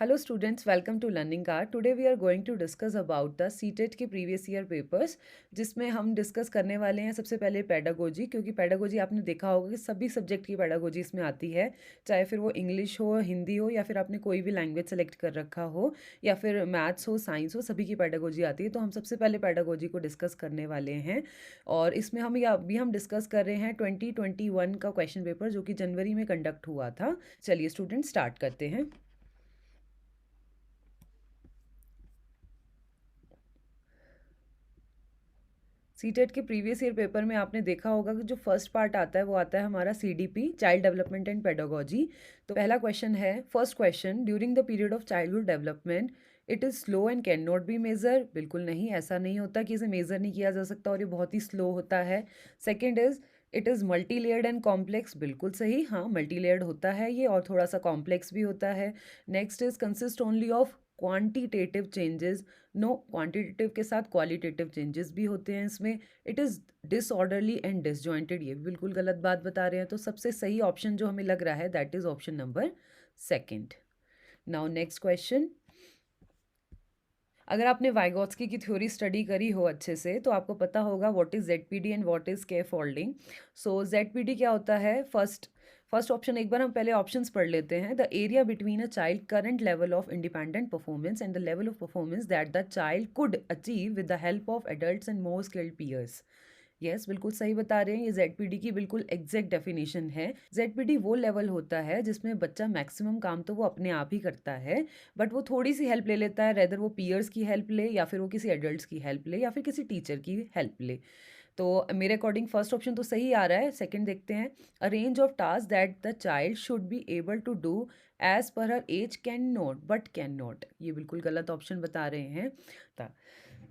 Hello students, welcome to Learning Card. Today we are going to discuss about the CTET के previous year papers जिसमें हम discuss करने वाले हैं सबसे पहले पेडागोजी, क्योंकि पेडागोजी आपने देखा होगा कि सभी सब्जेक्ट की पेडागोजी इसमें आती है, चाहे फिर वो इंग्लिश हो, हिंदी हो, या फिर आपने कोई भी लैंग्वेज सेलेक्ट कर रखा हो, या फिर मैथ्स हो, साइंस हो, सभी की पेडागोजी आती है। तो हम सबसे पहले पेडागोजी को डिस्कस करने वाले हैं और इसमें अभी हम डिस्कस कर रहे हैं 2021 का क्वेश्चन पेपर जो कि जनवरी में कंडक्ट हुआ था। चलिए स्टूडेंट स्टार्ट करते हैं। सीटेट के प्रीवियस ईयर पेपर में आपने देखा होगा कि जो फर्स्ट पार्ट आता है वो आता है हमारा CDP, child development and pedagogy. तो पहला क्वेश्चन है, first question, during the period of childhood development it is slow and can not be measure. बिल्कुल नहीं, ऐसा नहीं होता कि इसे मेज़र नहीं किया जा सकता और ये बहुत ही स्लो होता है। Second is it is multi layered and complex. बिल्कुल सही, हाँ मल्टी लेयर्ड होता है ये और थोड़ा सा कॉम्प्लेक्स भी होता है। Next is consist only of quantitative changes. No, quantitative के साथ क्वालिटेटिव चेंजेस भी होते हैं इसमें। It is disorderly and disjointed, ये भी बिल्कुल गलत बात बता रहे हैं। तो सबसे सही ऑप्शन जो हमें लग रहा है that is option number second. Now next question, अगर आपने वाइगॉत्स्की की थ्योरी स्टडी करी हो अच्छे से तो आपको पता होगा what is ZPD and what is के फोल्डिंग। सो ZPD क्या होता है? फर्स्ट ऑप्शन, एक बार हम पहले ऑप्शंस पढ़ लेते हैं। The area between a child current level of independent performance and the level of performance that the child could achieve with the help of adults and more skilled peers. Yes, बिल्कुल सही बता रहे हैं, ये ZPD की बिल्कुल exact definition है। ZPD वो लेवल होता है जिसमें बच्चा मैक्सिमम काम तो वो अपने आप ही करता है, बट वो थोड़ी सी हेल्प ले लेता है, रेदर वो पीयर्स की हेल्प ले या फिर वो किसी एडल्ट्स की हेल्प ले या फिर किसी टीचर की हेल्प ले। तो मेरे अकॉर्डिंग फर्स्ट ऑप्शन तो सही आ रहा है। सेकंड देखते हैं, a range of task that the child should be able to do as per her age can not but can not, ये बिल्कुल गलत ऑप्शन बता रहे हैं।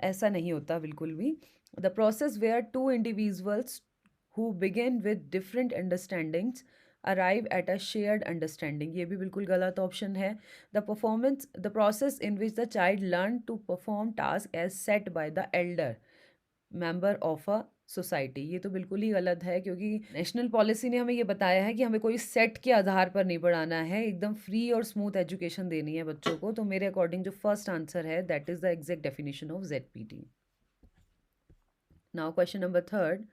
ऐसा नहीं होता बिल्कुल भी। The process where two individuals who begin with different understandings arrive at a shared understanding, ये भी बिल्कुल गलत ऑप्शन है। The process in which the child learn to perform task as set by the elder member of a society, ये तो बिल्कुल ही गलत है, क्योंकि नेशनल पॉलिसी ने हमें ये बताया है कि हमें कोई सेट के आधार पर नहीं पढ़ाना है, एकदम फ्री और स्मूथ एजुकेशन देनी है बच्चों को। तो मेरे अकॉर्डिंग जो फर्स्ट आंसर है that is the exact definition of ZPD। Now question number third,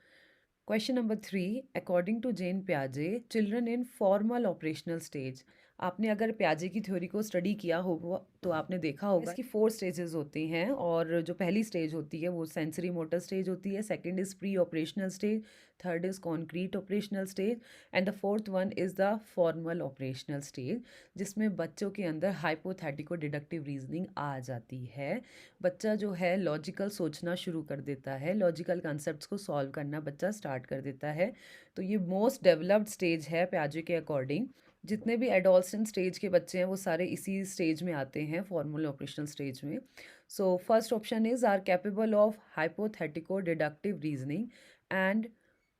question number 3, according to Jean प्याजे children in formal operational stage. आपने अगर प्याजे की थ्योरी को स्टडी किया होगा तो आपने देखा होगा इसकी 4 स्टेजेस होती हैं, और जो पहली स्टेज होती है वो सेंसरी मोटर स्टेज होती है, second is pre operational stage, third is concrete operational stage and the fourth one is the formal operational stage, जिसमें बच्चों के अंदर हाइपोथेटिको डिडक्टिव रीजनिंग आ जाती है। बच्चा जो है लॉजिकल सोचना शुरू कर देता है, लॉजिकल कॉन्सेप्ट्स को सॉल्व करना बच्चा स्टार्ट कर देता है। तो ये मोस्ट डेवलप्ड स्टेज है प्याजे के अकॉर्डिंग। जितने भी एडोलसेंट स्टेज के बच्चे हैं वो सारे इसी स्टेज में आते हैं, फॉर्मल ऑपरेशनल स्टेज में। So first option is are capable of hypothetico deductive reasoning and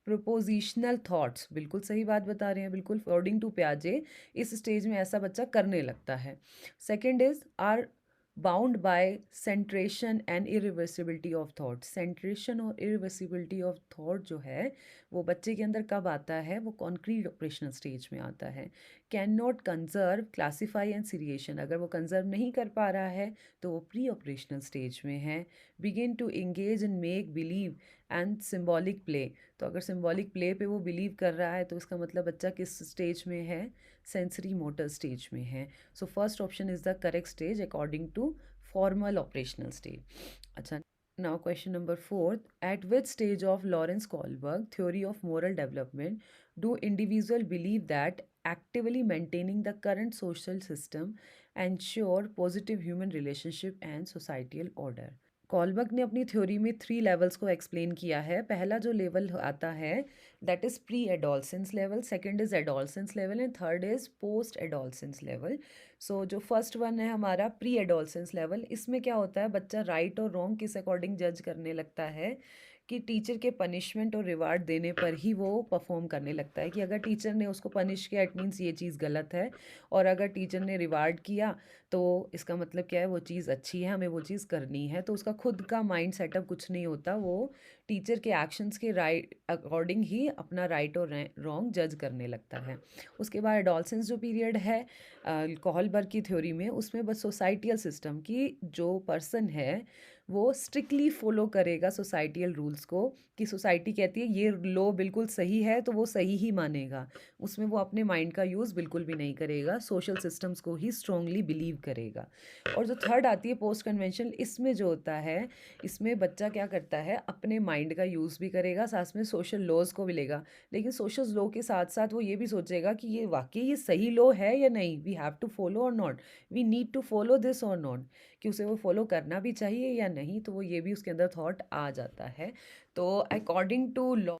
propositional thoughts, बिल्कुल सही बात बता रहे हैं, बिल्कुल अकॉर्डिंग टू प्याजे इस स्टेज में ऐसा बच्चा करने लगता है। Second is are bound by centration and irreversibility of thought. Centration और इरिवर्सिबिलिटी ऑफ थॉट जो है वो बच्चे के अंदर कब आता है? वो कॉन्क्रीट ऑपरेशनल स्टेज में आता है। Can not conserve, classify and seriation, अगर वो कंजर्व नहीं कर पा रहा है तो वो प्री ऑपरेशनल स्टेज में है। Begin to engage in make believe and symbolic play, तो अगर सिम्बॉलिक प्ले पे वो बिलीव कर रहा है तो इसका मतलब बच्चा किस स्टेज में है? सेंसरी मोटर स्टेज में है। So first option is the correct stage according to formal operational stage. अच्छा, now question number 4, at which stage of Lawrence Kohlberg theory of moral development do individual believe that actively maintaining the current social system ensure positive human relationship and societal order? Kohlberg ने अपनी theory में 3 levels को explain किया है। पहला जो level आता है that is pre adolescence level, second is adolescence level and third is post adolescence level. So जो फर्स्ट वन है हमारा प्री एडोलसेंस लेवल, इसमें क्या होता है बच्चा राइट और रॉन्ग किस अकॉर्डिंग जज करने लगता है कि टीचर के पनिशमेंट और रिवार्ड देने पर ही वो परफॉर्म करने लगता है, कि अगर टीचर ने उसको पनिश किया इट मीन्स ये चीज़ गलत है, और अगर टीचर ने रिवार्ड किया तो इसका मतलब क्या है, वो चीज़ अच्छी है, हमें वो चीज़ करनी है। तो उसका खुद का माइंड सेटअप कुछ नहीं होता, वो टीचर के एक्शंस के राइट अकॉर्डिंग ही अपना राइट और रॉन्ग जज करने लगता है। उसके बाद एडोलसेंस जो पीरियड है कोहलबर्ग की थ्योरी में, उसमें बस सोसाइटियल सिस्टम की जो पर्सन है वो स्ट्रिक्टली फॉलो करेगा सोसाइटियल रूल्स को, कि सोसाइटी कहती है ये लॉ बिल्कुल सही है तो वो सही ही मानेगा, उसमें वो अपने माइंड का यूज़ बिल्कुल भी नहीं करेगा, सोशल सिस्टम्स को ही स्ट्रांगली बिलीव करेगा। और जो थर्ड आती है पोस्ट कन्वेंशनल, इसमें जो होता है, इसमें बच्चा क्या करता है, अपने माइंड का यूज़ भी करेगा, साथ में सोशल लॉज को भी लेगा, लेकिन सोशल लॉ के साथ साथ वो ये भी सोचेगा कि ये वाकई ये सही लॉ है या नहीं, वी हैव टू फॉलो और not, we need to follow this और नॉट, कि उसे वो फॉलो करना भी चाहिए या नहीं, तो वो ये भी उसके अंदर थॉट आ जाता है। तो according to law,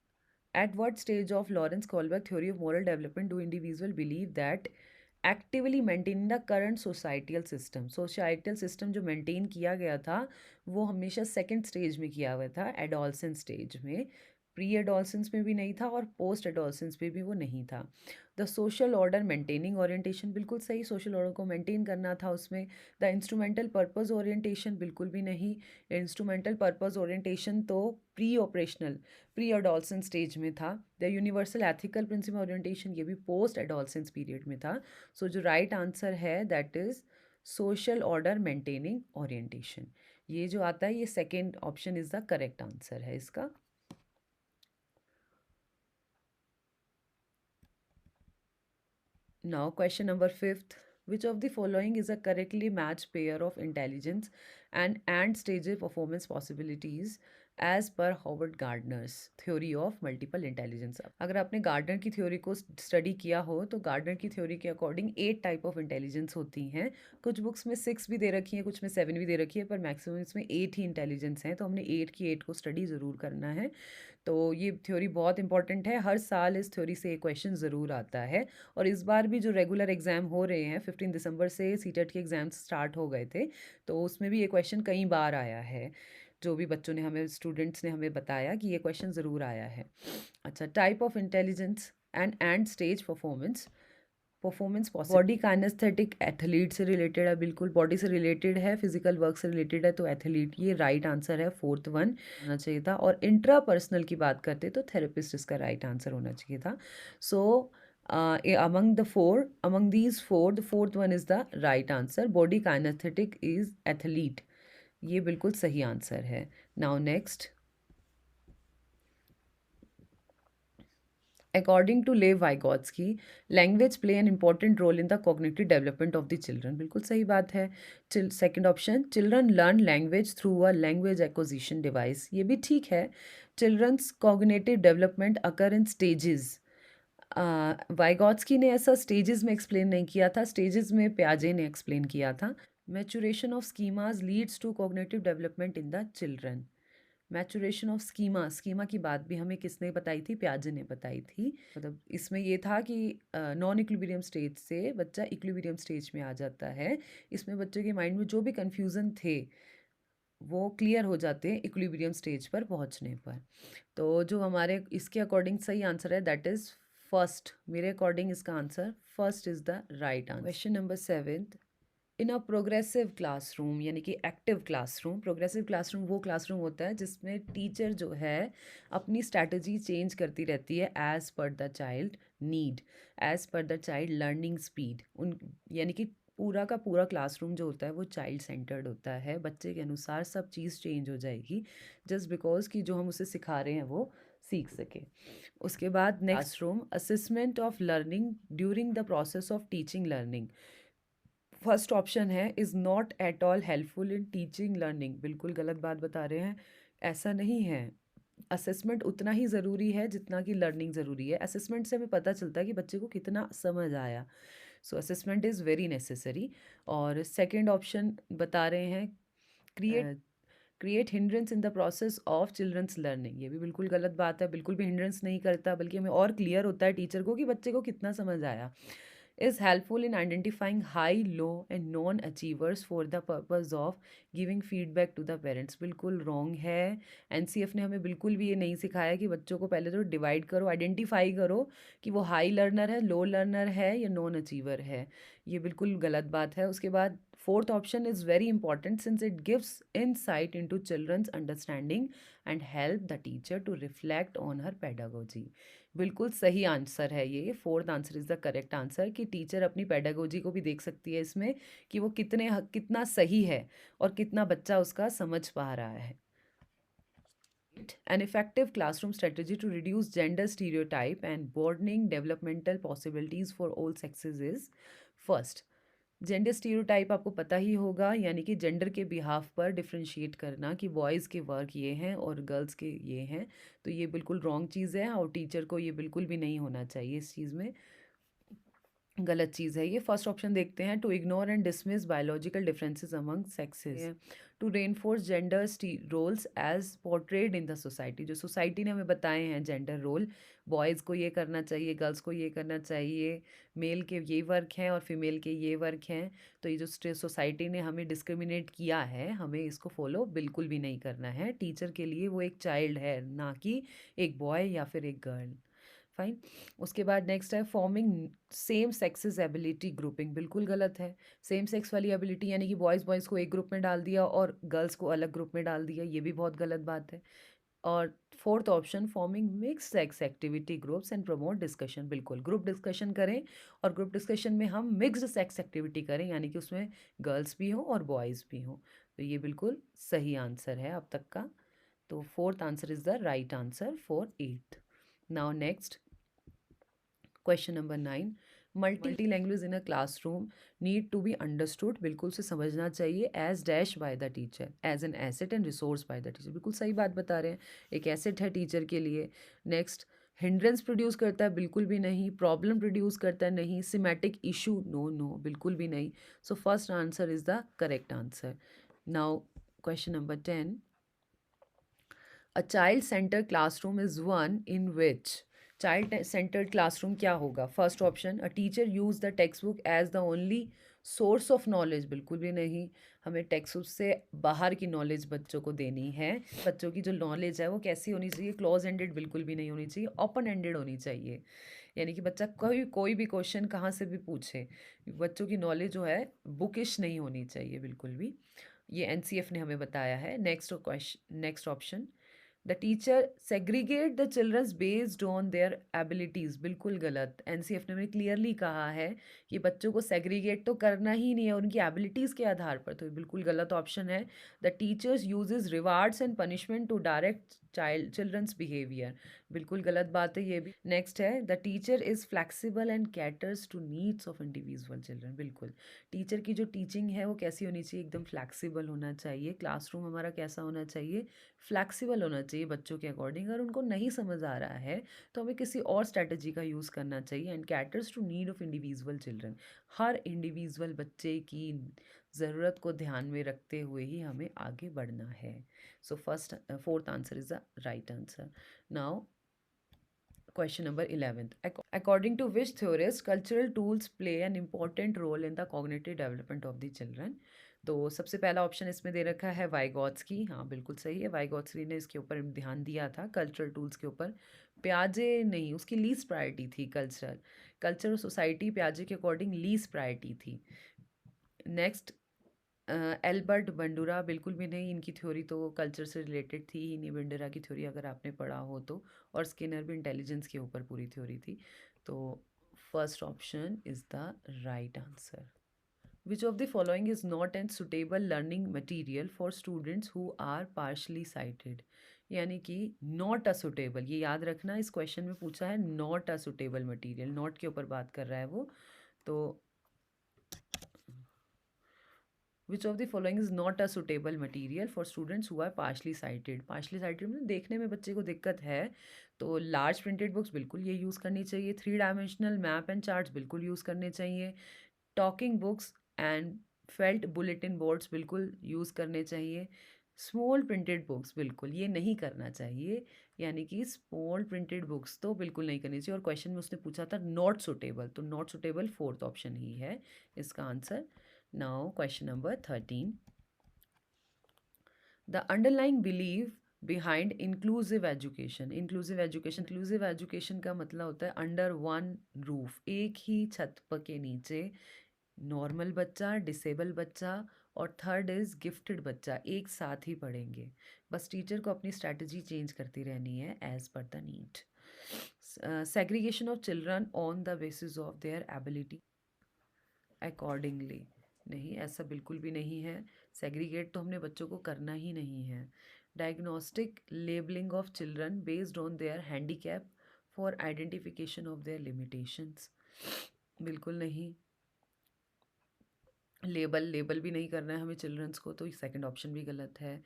at what stage of Lawrence Kohlberg theory of moral development do individual believe that actively maintain the current societal system जो मेंटेन किया गया था वो हमेशा सेकंड स्टेज में किया हुआ था, एडोलसेंस स्टेज में, प्री एडोलसेंस में भी नहीं था और पोस्ट एडोलसेंस में भी वो नहीं था। The social order maintaining orientation, बिल्कुल सही, सोशल ऑर्डर को मेंटेन करना था उसमें। द इंस्ट्रूमेंटल पर्पस ओरिएंटेशन, बिल्कुल भी नहीं, इंस्ट्रूमेंटल पर्पस ओरिएंटेशन तो प्री एडोलसेंस स्टेज में था। The universal ethical principle orientation, ये भी पोस्ट एडोलसेंस पीरियड में था। सो जो राइट आंसर है that is social order maintaining orientation, ये जो आता है ये second option is the correct answer है इसका। Now, question number fifth. Which of the following is a correctly matched pair of intelligence and stage performance possibilities as per Howard Gardner's theory of multiple intelligence? अगर आपने gardener की theory को study किया हो तो gardener की theory के according 8 type of intelligence होती हैं। कुछ बुक्स में 6 भी दे रखी हैं, कुछ में 7 भी दे रखी है, पर मैक्सिमम इसमें 8 ही इंटेलिजेंस हैं, तो हमने 8 की 8 को स्टडी ज़रूर करना है। तो ये थ्योरी बहुत इंपॉर्टेंट है, हर साल इस थ्योरी से एक क्वेश्चन ज़रूर आता है। और इस बार भी जो रेगुलर एग्ज़ाम हो रहे हैं, 15 दिसंबर से सीटेट के एग्ज़ाम्स स्टार्ट हो गए थे, तो उसमें भी ये क्वेश्चन कई बार आया है, जो भी बच्चों ने हमें, स्टूडेंट्स ने हमें बताया कि ये क्वेश्चन ज़रूर आया है। अच्छा, type of intelligence and stage performance body kinesthetic athlete से रिलेटेड है, बिल्कुल बॉडी से रिलेटेड है, फिजिकल वर्क से रिलेटेड है, तो एथलीट ये राइट आंसर है, फोर्थ वन होना चाहिए था। और इंट्रा पर्सनल की बात करते तो थेरेपिस्ट इसका राइट आंसर होना चाहिए था। सो among these four the fourth one is the right answer, body kinesthetic is athlete, ये बिल्कुल सही आंसर है। Now next, according to Lev Vygotsky, language play an important role in the cognitive development of the children, बिल्कुल सही बात है। Second option, children learn language through a language acquisition device, ये भी ठीक है। Children's cognitive development occur in stages, Vygotsky ने ऐसा स्टेजेस में एक्सप्लेन नहीं किया था, स्टेजेस में प्याजे ने एक्सप्लेन किया था। Maturation of schemas leads to cognitive development in the children, maturation of schema की बात भी हमें किसने बताई थी, प्याजे ने बताई थी। मतलब इसमें ये था कि नॉन इक्विलिब्रियम स्टेज से बच्चा इक्विलिब्रियम स्टेज में आ जाता है, इसमें बच्चे के माइंड में जो भी कन्फ्यूज़न थे वो क्लियर हो जाते हैं इक्विलिब्रियम स्टेज पर पहुंचने पर। तो जो हमारे इसके अकॉर्डिंग सही आंसर है दैट इज़ फर्स्ट, मेरे अकॉर्डिंग इसका answer first is the right answer. Question number 7, in a progressive classroom, यानी कि एक्टिव क्लासरूम, प्रोग्रेसिव क्लासरूम वो क्लासरूम होता है जिसमें टीचर जो है अपनी स्ट्रैटेजी चेंज करती रहती है as per the child need, as per the child learning speed, उन यानी कि पूरा का पूरा क्लासरूम जो होता है वो चाइल्ड सेंटर्ड होता है, बच्चे के अनुसार सब चीज़ चेंज हो जाएगी जस्ट बिकॉज कि जो हम उसे सिखा रहे हैं वो सीख सके। उसके बाद next, classroom assessment of learning during the process of teaching learning, first option है is not at all helpful in teaching learning, बिल्कुल गलत बात बता रहे हैं, ऐसा नहीं है। असेसमेंट उतना ही ज़रूरी है जितना कि लर्निंग ज़रूरी है, असेसमेंट से हमें पता चलता है कि बच्चे को कितना समझ आया, so assessment is very necessary. और सेकेंड ऑप्शन बता रहे हैं create hindrance in the process of childrens learning, ये भी बिल्कुल गलत बात है, बिल्कुल भी हिंड्रेंस नहीं करता, बल्कि हमें और क्लियर होता है टीचर को कि बच्चे को कितना समझ आया। is helpful in identifying high, low and non achievers for the purpose of giving feedback to the parents। बिल्कुल रॉन्ग है। एनसीएफ ने हमें बिल्कुल भी ये नहीं सिखाया कि बच्चों को पहले तो डिवाइड करो, आइडेंटिफाई करो कि वो हाई लर्नर है, लो लर्नर है या नॉन अचीवर है। ये बिल्कुल गलत बात है। उसके बाद fourth option is very important since it gives insight into childrens understanding and help the teacher to reflect on her pedagogy. बिल्कुल सही आंसर है ये। Fourth answer is the correct answer कि टीचर अपनी पेडागोजी को भी देख सकती है इसमें कि वो कितना सही है और कितना बच्चा उसका समझ पा रहा है। An effective classroom strategy to reduce gender stereotype and broadening developmental possibilities for all sexes is first, gender stereotype आपको पता ही होगा, यानी कि जेंडर के बिहाफ पर डिफ्रेंशिएट करना कि बॉयज़ के वर्क ये हैं और गर्ल्स के ये हैं। तो ये बिल्कुल रॉन्ग चीज़ है और टीचर को ये बिल्कुल भी नहीं होना चाहिए इस चीज़ में, गलत चीज़ है ये। फर्स्ट ऑप्शन देखते हैं, to ignore and dismiss biological differences among sexes, to reinforce gender roles as portrayed in the society. जो सोसाइटी ने हमें बताए हैं जेंडर रोल, बॉयज़ को ये करना चाहिए, गर्ल्स को ये करना चाहिए, मेल के ये वर्क हैं और फीमेल के ये वर्क हैं। तो ये जो सोसाइटी ने हमें डिस्क्रिमिनेट किया है, हमें इसको फॉलो बिल्कुल भी नहीं करना है। टीचर के लिए वो एक चाइल्ड है, ना कि एक बॉय या फिर एक गर्ल। फाइन। उसके बाद नेक्स्ट है forming same sexes ability grouping, बिल्कुल गलत है। सेम सेक्स वाली एबिलिटी यानी कि बॉयज़ बॉयज़ को एक ग्रुप में डाल दिया और गर्ल्स को अलग ग्रुप में डाल दिया, ये भी बहुत गलत बात है। और fourth option forming mix sex activity groups and promote discussion, बिल्कुल ग्रुप डिस्कशन करें और ग्रुप डिस्कशन में हम मिक्स्ड सेक्स एक्टिविटी करें, यानी कि उसमें गर्ल्स भी हों और बॉयज़ भी हों। तो ये बिल्कुल सही आंसर है अब तक का। तो fourth answer is the right answer for 8th। Now next question number 9, multi language in a classroom need to be understood, बिल्कुल से समझना चाहिए as dash by the teacher as an asset and resource by the teacher, बिल्कुल सही बात बता रहे हैं, एक एसेट है टीचर के लिए। नेक्स्ट, हिंड्रेंस प्रोड्यूस करता है, बिल्कुल भी नहीं। प्रॉब्लम प्रोड्यूस करता है, नहीं। सिमेटिक इशू, नो नो, बिल्कुल भी नहीं। So first answer is the correct answer. Now question number 10, a child center classroom is one in which, child centered classroom क्या होगा? First option, a teacher use the textbook as the only source of knowledge, बिल्कुल भी नहीं। हमें text book से बाहर की knowledge बच्चों को देनी है। बच्चों की जो नॉलेज है वो कैसी होनी चाहिए? क्लोज एंडेड बिल्कुल भी नहीं होनी चाहिए, ओपन एंडेड होनी चाहिए, यानी कि बच्चा कोई भी क्वेश्चन कहाँ से भी पूछे। बच्चों की नॉलेज जो है बुकिश नहीं होनी चाहिए बिल्कुल भी, ये एनसीएफ ने हमें बताया है। Next option, the teacher segregate the childrens based on their abilities, बिल्कुल गलत। एनसीएफ ने हमें क्लियरली कहा है कि बच्चों को सेग्रीगेट तो करना ही नहीं है उनकी एबिलिटीज़ के आधार पर, तो ये बिल्कुल गलत ऑप्शन है। The teachers uses rewards and punishment to direct childrens behaviour, बिल्कुल गलत बात है ये भी। नेक्स्ट है, the teacher is flexible and caters to needs of individual children, बिल्कुल। टीचर की जो टीचिंग है वो कैसी होनी चाहिए? एकदम फ्लैक्सीबल होना चाहिए। क्लासरूम हमारा कैसा होना चाहिए? फ्लैक्सीबल होना चाहिए बच्चों के अकॉर्डिंग। अगर उनको नहीं समझ आ रहा है तो हमें किसी और स्ट्रैटेजी का यूज़ करना चाहिए। And caters to need of individual children, हर इंडिविजुअल बच्चे की ज़रूरत को ध्यान में रखते हुए ही हमें आगे बढ़ना है। So fourth answer is the right answer. Now question number 11th, according to which theorist cultural tools play an important role in the cognitive development of the children। तो सबसे पहला ऑप्शन इसमें दे रखा है वाइगॉट्स्की, हाँ बिल्कुल सही है, वाइगॉट्स्की ने इसके ऊपर ध्यान दिया था कल्चरल टूल्स के ऊपर। प्याजे नहीं, उसकी लीस्ट प्रायोरिटी थी कल्चर और सोसाइटी प्याजे के अकॉर्डिंग लीस्ट प्रायोरिटी थी। नेक्स्ट, एल्बर्ट बंडूरा, बिल्कुल भी नहीं, इनकी थ्योरी तो कल्चर से रिलेटेड थी ही नहीं। बंडूरा की थ्योरी अगर आपने पढ़ा हो तो, और स्किनर भी इंटेलिजेंस के ऊपर पूरी थ्योरी थी। तो first option is the right answer. Which of the following is not an suitable learning material for students who are partially sighted, यानी कि नॉट अ सुटेबल, ये याद रखना, इस क्वेश्चन में पूछा है not a suitable material, not के ऊपर बात कर रहा है वो। तो which of the following is not a suitable material for students who are partially sighted, partially sighted मतलब देखने में बच्चे को दिक्कत है, तो लार्ज प्रिंटेड बुक्स बिल्कुल ये यूज़ करनी चाहिए। 3 डायमेंशनल मैप एंड चार्ट्स बिल्कुल यूज़ करने चाहिए। Talking books and felt bulletin boards बिल्कुल यूज़ करने चाहिए। स्मॉल प्रिंटेड बुक्स, बिल्कुल ये नहीं करना चाहिए, यानी कि स्मॉल प्रिंटेड बुक्स तो बिल्कुल नहीं करनी चाहिए। और क्वेश्चन में उसने पूछा था नॉट सुटेबल, तो नॉट सुटेबल फोर्थ ऑप्शन ही है इसका answer. Now question number 13, the underlying believe behind inclusive education. Inclusive education का मतलब होता है अंडर वन रूफ, एक ही छत के नीचे नॉर्मल बच्चा, डिसेबल बच्चा और थर्ड इज़ गिफ्टेड बच्चा एक साथ ही पढ़ेंगे। बस टीचर को अपनी स्ट्रैटेजी चेंज करती रहनी है as per the need. Segregation of children on the basis of their ability accordingly, नहीं ऐसा बिल्कुल भी नहीं है। सेग्रीगेट तो हमने बच्चों को करना ही नहीं है। Diagnostic labelling of children based on there handicap for identification of their limitations, बिल्कुल नहीं। लेबल भी नहीं करना है हमें चिल्ड्रंस को, तो सेकंड ऑप्शन भी गलत है।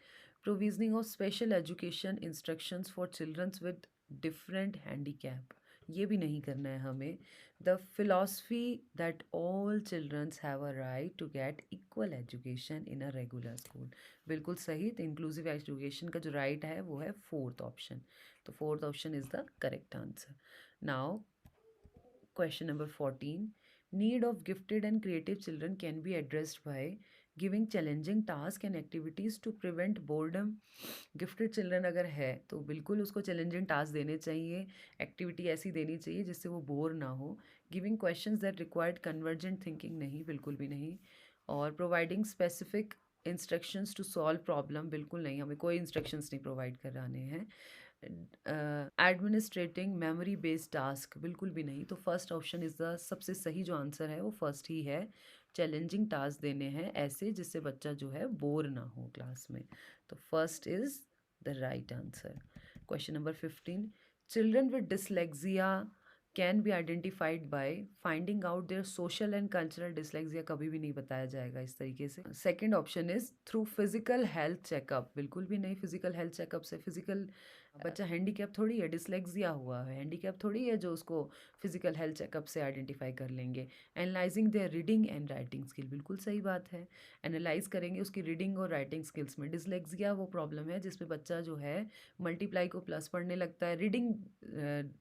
Provisioning of special education instructions for childrens with different handicap, ये भी नहीं करना है हमें। The philosophy that all childrens have a right to get equal education in a regular school, बिल्कुल सही। तो इंक्लूसिव एजुकेशन का जो राइट है वो है फोर्थ ऑप्शन, तो fourth option is the correct answer. Now question number 14, need of gifted and creative children can be addressed by giving challenging tasks and activities to prevent boredom। Gifted children अगर है तो बिल्कुल उसको challenging task देने चाहिए, activity ऐसी देनी चाहिए जिससे वो बोर ना हो। Giving questions that required convergent thinking, नहीं बिल्कुल भी नहीं। और providing specific instructions to solve problem, बिल्कुल नहीं, हमें कोई इंस्ट्रक्शंस नहीं प्रोवाइड कराने हैं। एडमिनिस्ट्रेटिंग मेमोरी बेस्ड टास्क, बिल्कुल भी नहीं। तो फर्स्ट ऑप्शन इज़ द सबसे सही जो आंसर है वो फर्स्ट ही है। चैलेंजिंग टास्क देने हैं ऐसे जिससे बच्चा जो है बोर ना हो क्लास में, तो first is the right answer. Question number 15, children with dyslexia can be identified by finding out their social and cultural dyslexia, कभी भी नहीं बताया जाएगा इस तरीके से। Second option is through physical health checkup, बिल्कुल भी नहीं। फिजिकल हेल्थ चेकअप से फिजिकल, बच्चा हैंडीकैप थोड़ी है, डिसलेक्सिया हुआ है, हैंडीकैप थोड़ी है जो उसको फिजिकल हेल्थ चेकअप से आइडेंटिफाई कर लेंगे। Analysing their reading and writing skill, बिल्कुल सही बात है, एनालाइज करेंगे उसकी रीडिंग और राइटिंग स्किल्स में। डिसलेक्सिया वो प्रॉब्लम है जिसमें बच्चा जो है मल्टीप्लाई को प्लस पढ़ने लगता है, रीडिंग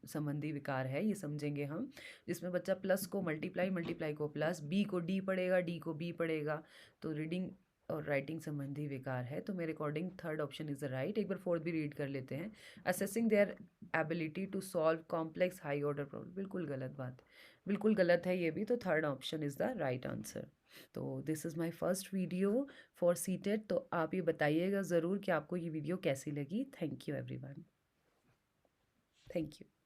संबंधी विकार है ये समझेंगे हम, जिसमें बच्चा प्लस को मल्टीप्लाई, मल्टीप्लाई को प्लस, बी को डी पढ़ेगा, डी को बी पढ़ेगा, तो रीडिंग और राइटिंग संबंधी विकार है। तो मेरे according third option is the right. एक बार फोर्थ भी रीड कर लेते हैं। Assessing their ability to solve complex high order problem, बिल्कुल गलत बात, बिल्कुल गलत है ये भी, तो third option is the right answer. तो this is my first video for CTET, तो आप ये बताइएगा ज़रूर कि आपको ये वीडियो कैसी लगी। Thank you everyone, thank you.